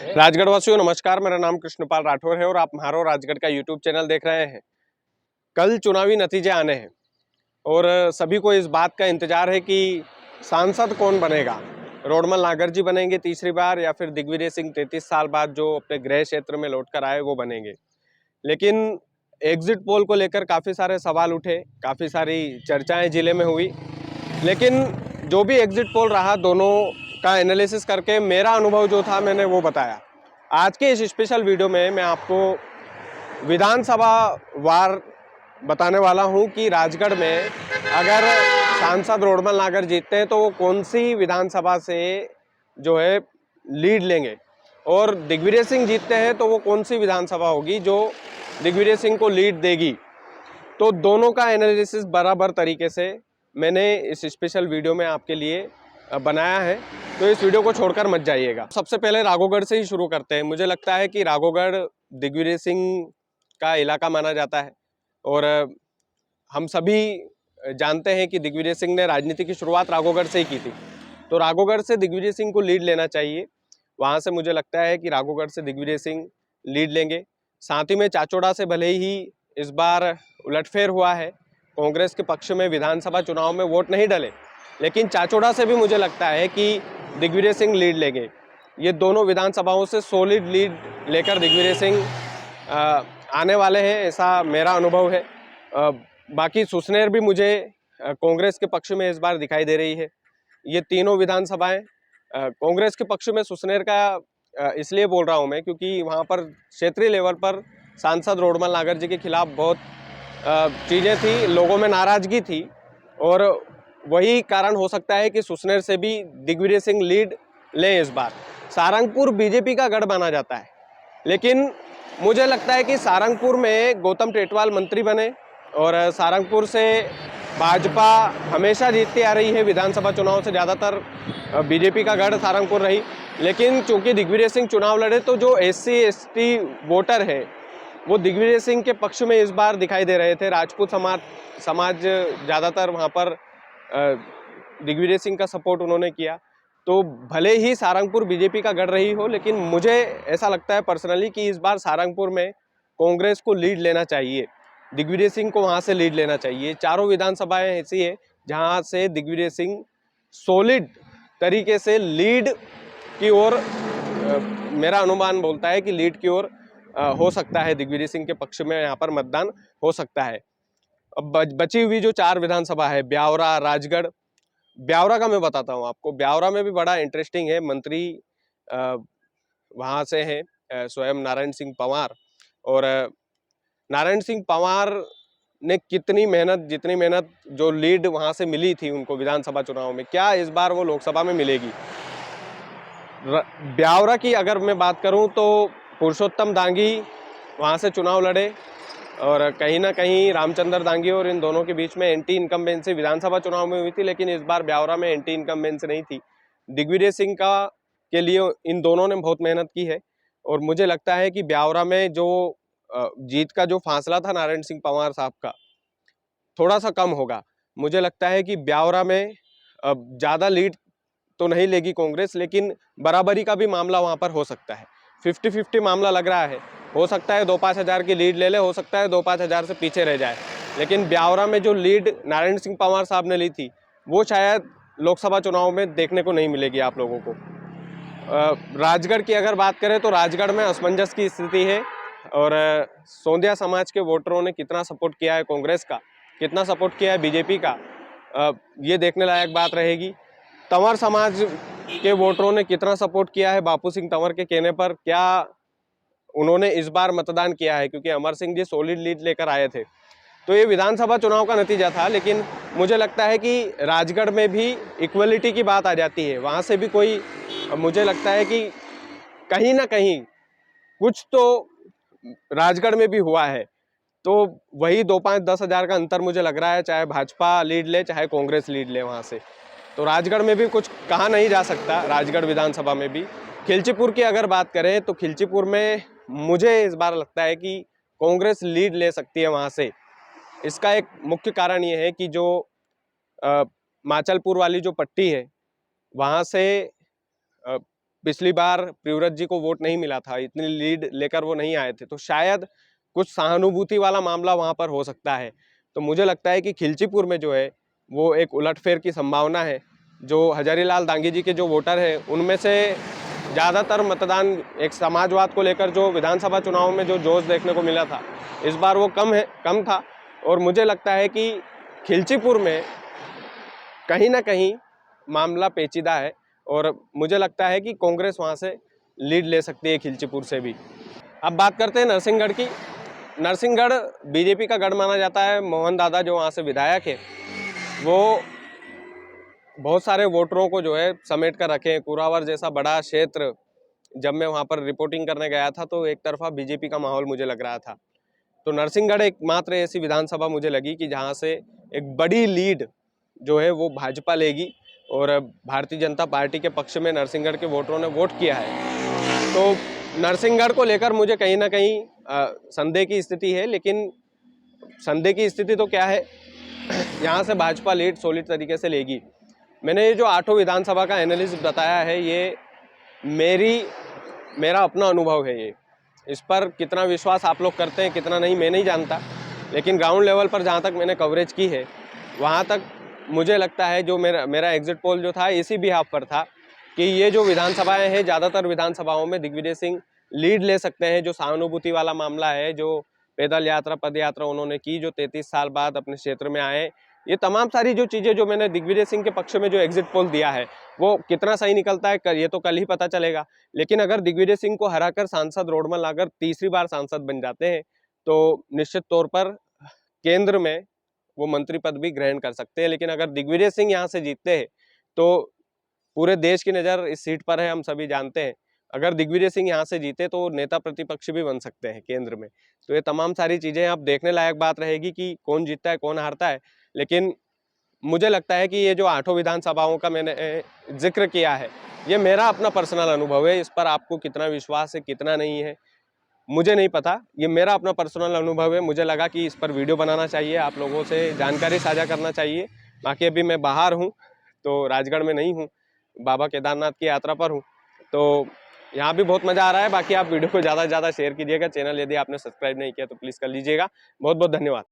राजगढ़ वासियों नमस्कार, मेरा नाम कृष्णपाल राठौर है और आप म्हारो राजगढ़ का यूट्यूब चैनल देख रहे हैं। कल चुनावी नतीजे आने हैं और सभी को इस बात का इंतजार है कि सांसद कौन बनेगा। रोडमल नागर जी बनेंगे तीसरी बार या फिर दिग्विजय सिंह 33 साल बाद जो अपने गृह क्षेत्र में लौट कर आए वो बनेंगे। लेकिन एग्जिट पोल को लेकर काफ़ी सारे सवाल उठे, काफ़ी सारी चर्चाएं जिले में हुई। लेकिन जो भी एग्जिट पोल रहा, दोनों का एनालिसिस करके मेरा अनुभव जो था मैंने वो बताया। आज के इस स्पेशल वीडियो में मैं आपको विधानसभा वार बताने वाला हूं कि राजगढ़ में अगर सांसद रोडमल नागर जीतते हैं तो वो कौन सी विधानसभा से जो है लीड लेंगे, और दिग्विजय सिंह जीतते हैं तो वो कौन सी विधानसभा होगी जो दिग्विजय सिंह को लीड देगी। तो दोनों का एनालिसिस बराबर तरीके से मैंने इस स्पेशल वीडियो में आपके लिए बनाया है, तो इस वीडियो को छोड़कर मत जाइएगा। सबसे पहले राघोगढ़ से ही शुरू करते हैं। मुझे लगता है कि राघोगढ़ दिग्विजय सिंह का इलाका माना जाता है और हम सभी जानते हैं कि दिग्विजय सिंह ने राजनीति की शुरुआत राघोगढ़ से ही की थी, तो राघोगढ़ से दिग्विजय सिंह को लीड लेना चाहिए। वहाँ से मुझे लगता है कि राघोगढ़ से दिग्विजय सिंह लीड लेंगे। साथ ही में चाचौड़ा से भले ही इस बार उलटफेर हुआ है, कांग्रेस के पक्ष में विधानसभा चुनाव में वोट नहीं डले, लेकिन चाचौड़ा से भी मुझे लगता है कि दिग्विजय सिंह लीड लेंगे। ये दोनों विधानसभाओं से सॉलिड लीड लेकर दिग्विजय सिंह आने वाले हैं, ऐसा मेरा अनुभव है। बाकी सुसनेर भी मुझे कांग्रेस के पक्ष में इस बार दिखाई दे रही है। ये तीनों विधानसभाएं कांग्रेस के पक्ष में सुसनेर का इसलिए बोल रहा हूं मैं क्योंकि वहां पर क्षेत्रीय लेवल पर सांसद रोडमल नागर जी के खिलाफ बहुत चीज़ें थी, लोगों में नाराजगी थी, और वही कारण हो सकता है कि सुसनेर से भी दिग्विजय सिंह लीड लें इस बार। सारंगपुर बीजेपी का गढ़ माना जाता है, लेकिन मुझे लगता है कि सारंगपुर में गौतम टेटवाल मंत्री बने, और सारंगपुर से भाजपा हमेशा जीतती आ रही है, विधानसभा चुनाव से ज़्यादातर बीजेपी का गढ़ सारंगपुर रही। लेकिन चूंकि दिग्विजय सिंह चुनाव लड़े तो जो SC ST वोटर है वो दिग्विजय सिंह के पक्ष में इस बार दिखाई दे रहे थे। राजपूत समाज ज़्यादातर वहाँ पर दिग्विजय सिंह का सपोर्ट उन्होंने किया। तो भले ही सारंगपुर बीजेपी का गढ़ रही हो, लेकिन मुझे ऐसा लगता है पर्सनली कि इस बार सारंगपुर में कांग्रेस को लीड लेना चाहिए, दिग्विजय सिंह को वहाँ से लीड लेना चाहिए। चारों विधानसभाएं ऐसी है जहाँ से दिग्विजय सिंह सॉलिड तरीके से लीड की ओर, मेरा अनुमान बोलता है कि लीड की ओर हो सकता है, दिग्विजय सिंह के पक्ष में यहाँ पर मतदान हो सकता है। अब बची हुई जो 4 विधानसभा है, ब्यावरा, राजगढ़। ब्यावरा का मैं बताता हूँ आपको। ब्यावरा में भी बड़ा इंटरेस्टिंग है। मंत्री वहाँ से हैं स्वयं नारायण सिंह पंवार, और नारायण सिंह पंवार ने जितनी मेहनत जो लीड वहाँ से मिली थी उनको विधानसभा चुनाव में, क्या इस बार वो लोकसभा में मिलेगी। ब्यावरा की अगर मैं बात करूं तो पुरुषोत्तम दांगी वहां से चुनाव लड़े, और कहीं ना कहीं रामचंद्र दांगी और इन दोनों के बीच में एंटी इनकम्बेंसी विधानसभा चुनाव में हुई थी, लेकिन इस बार ब्यावरा में एंटी इनकम्बेंसी नहीं थी। दिग्विजय सिंह का के लिए इन दोनों ने बहुत मेहनत की है, और मुझे लगता है कि ब्यावरा में जो जीत का जो फासला था नारायण सिंह पंवार साहब का, थोड़ा सा कम होगा। मुझे लगता है कि ब्यावरा में ज़्यादा लीड तो नहीं लेगी कांग्रेस, लेकिन बराबरी का भी मामला वहां पर हो सकता है। 50-50 मामला लग रहा है। हो सकता है 2-5 हज़ार की लीड ले ले, हो सकता है 2-5 हज़ार से पीछे रह जाए। लेकिन ब्यावरा में जो लीड नारायण सिंह पंवार साहब ने ली थी वो शायद लोकसभा चुनाव में देखने को नहीं मिलेगी आप लोगों को। राजगढ़ की अगर बात करें तो राजगढ़ में असमंजस की स्थिति है, और सोंधिया समाज के वोटरों ने कितना सपोर्ट किया है कांग्रेस का, कितना सपोर्ट किया है बीजेपी का, ये देखने लायक बात रहेगी। तंवर समाज के वोटरों ने कितना सपोर्ट किया है बापू सिंह तंवर के कहने पर, क्या उन्होंने इस बार मतदान किया है, क्योंकि अमर सिंह जी सॉलिड लीड लेकर आए थे। तो ये विधानसभा चुनाव का नतीजा था, लेकिन मुझे लगता है कि राजगढ़ में भी इक्वलिटी की बात आ जाती है। वहाँ से भी कोई, मुझे लगता है कि कहीं ना कहीं कुछ तो राजगढ़ में भी हुआ है। तो वही 2-5-10 हज़ार का अंतर मुझे लग रहा है, चाहे भाजपा लीड ले चाहे कांग्रेस लीड ले वहाँ से। तो राजगढ़ में भी कुछ कहा नहीं जा सकता। राजगढ़ विधानसभा में भी खिलचीपुर की अगर बात करें तो खिलचीपुर में मुझे इस बार लगता है कि कांग्रेस लीड ले सकती है वहाँ से। इसका एक मुख्य कारण ये है कि जो माचलपुर वाली जो पट्टी है वहाँ से पिछली बार प्रियव्रत जी को वोट नहीं मिला था, इतनी लीड लेकर वो नहीं आए थे, तो शायद कुछ सहानुभूति वाला मामला वहाँ पर हो सकता है। तो मुझे लगता है कि खिलचीपुर में जो है वो एक उलटफेर की संभावना है। जो हजारीलाल दांगी जी के जो वोटर हैं उनमें से ज़्यादातर मतदान एक समाजवाद को लेकर जो विधानसभा चुनाव में जो जोश देखने को मिला था, इस बार वो कम था। और मुझे लगता है कि खिलचीपुर में कहीं ना कहीं मामला पेचीदा है और मुझे लगता है कि कांग्रेस वहाँ से लीड ले सकती है खिलचीपुर से भी। अब बात करते हैं नरसिंहगढ़ की। नरसिंहगढ़ बीजेपी का गढ़ माना जाता है। मोहन दादा जो वहाँ से विधायक है वो बहुत सारे वोटरों को जो है समेट कर रखे हैं। कुरावर जैसा बड़ा क्षेत्र, जब मैं वहाँ पर रिपोर्टिंग करने गया था तो एक तरफा बीजेपी का माहौल मुझे लग रहा था। तो नरसिंहगढ़ एकमात्र ऐसी विधानसभा मुझे लगी कि जहाँ से एक बड़ी लीड जो है वो भाजपा लेगी और भारतीय जनता पार्टी के पक्ष में नरसिंहगढ़ के वोटरों ने वोट किया है। तो नरसिंहगढ़ को लेकर मुझे कहीं ना कहीं संदेह की स्थिति है, लेकिन संदेह की स्थिति तो क्या है, यहाँ से भाजपा लीड सॉलिड तरीके से लेगी। मैंने ये जो 8 विधानसभा का एनालिसिस बताया है, ये मेरा अपना अनुभव है। ये इस पर कितना विश्वास आप लोग करते हैं कितना नहीं मैं नहीं जानता, लेकिन ग्राउंड लेवल पर जहाँ तक मैंने कवरेज की है वहाँ तक मुझे लगता है, जो मेरा एग्जिट पोल जो था इसी बिहाफ पर था कि ये जो विधानसभाएं हैं ज़्यादातर विधानसभाओं में दिग्विजय सिंह लीड ले सकते हैं। जो सहानुभूति वाला मामला है, जो पैदल यात्रा पद यात्रा उन्होंने की, जो 33 साल बाद अपने क्षेत्र में आए, ये तमाम सारी जो चीज़ें जो मैंने दिग्विजय सिंह के पक्ष में जो एग्जिट पोल दिया है वो कितना सही निकलता है ये तो कल ही पता चलेगा। लेकिन अगर दिग्विजय सिंह को हराकर सांसद रोडमल अगर तीसरी बार सांसद बन जाते हैं तो निश्चित तौर पर केंद्र में वो मंत्री पद भी ग्रहण कर सकते हैं। लेकिन अगर दिग्विजय सिंह यहाँ से जीतते हैं तो पूरे देश की नज़र इस सीट पर है, हम सभी जानते हैं। अगर दिग्विजय सिंह यहाँ से जीते तो नेता प्रतिपक्ष भी बन सकते हैं केंद्र में। तो ये तमाम सारी चीज़ें अब देखने लायक बात रहेगी कि कौन जीतता है कौन हारता है। लेकिन मुझे लगता है कि ये जो 8 विधानसभाओं का मैंने जिक्र किया है, ये मेरा अपना पर्सनल अनुभव है। इस पर आपको कितना विश्वास है कितना नहीं है मुझे नहीं पता, ये मेरा अपना पर्सनल अनुभव है। मुझे लगा कि इस पर वीडियो बनाना चाहिए, आप लोगों से जानकारी साझा करना चाहिए। बाकी अभी मैं बाहर हूँ, तो राजगढ़ में नहीं हूँ, बाबा केदारनाथ की यात्रा पर हूँ, तो यहाँ भी बहुत मज़ा आ रहा है। बाकी आप वीडियो को ज़्यादा से ज़्यादा शेयर कीजिएगा। चैनल यदि आपने सब्सक्राइब नहीं किया तो प्लीज़ कर लीजिएगा। बहुत बहुत धन्यवाद।